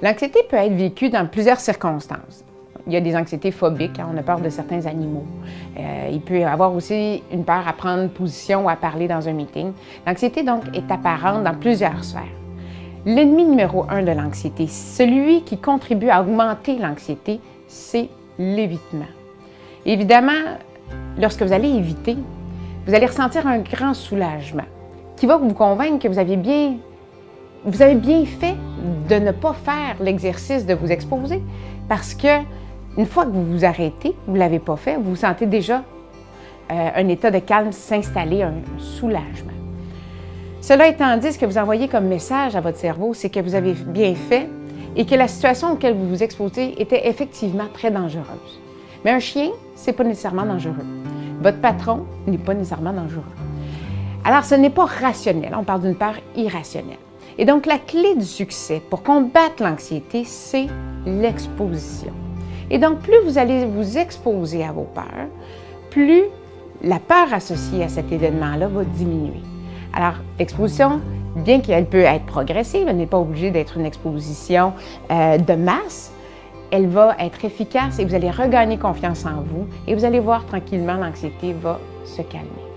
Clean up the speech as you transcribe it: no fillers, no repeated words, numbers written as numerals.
L'anxiété peut être vécue dans plusieurs circonstances. Il y a des anxiétés phobiques, on a peur de certains animaux. Il peut y avoir aussi une peur à prendre position ou à parler dans un meeting. L'anxiété, donc, est apparente dans plusieurs sphères. L'ennemi numéro 1 de l'anxiété, celui qui contribue à augmenter l'anxiété, c'est l'évitement. Évidemment, lorsque vous allez éviter, vous allez ressentir un grand soulagement qui va vous convaincre que vous avez bien fait de ne pas faire l'exercice de vous exposer parce que une fois que vous vous arrêtez, vous ne l'avez pas fait, vous sentez déjà un état de calme s'installer, un soulagement. Cela étant dit, ce que vous envoyez comme message à votre cerveau, c'est que vous avez bien fait et que la situation auquel vous vous exposez était effectivement très dangereuse. Mais un chien, ce n'est pas nécessairement dangereux. Votre patron n'est pas nécessairement dangereux. Alors, ce n'est pas rationnel, on parle d'une peur irrationnelle. Et donc, la clé du succès pour combattre l'anxiété, c'est l'exposition. Et donc, plus vous allez vous exposer à vos peurs, plus la peur associée à cet événement-là va diminuer. Alors, l'exposition, bien qu'elle peut être progressive, elle n'est pas obligée d'être une exposition de masse, elle va être efficace et vous allez regagner confiance en vous et vous allez voir tranquillement l'anxiété va se calmer.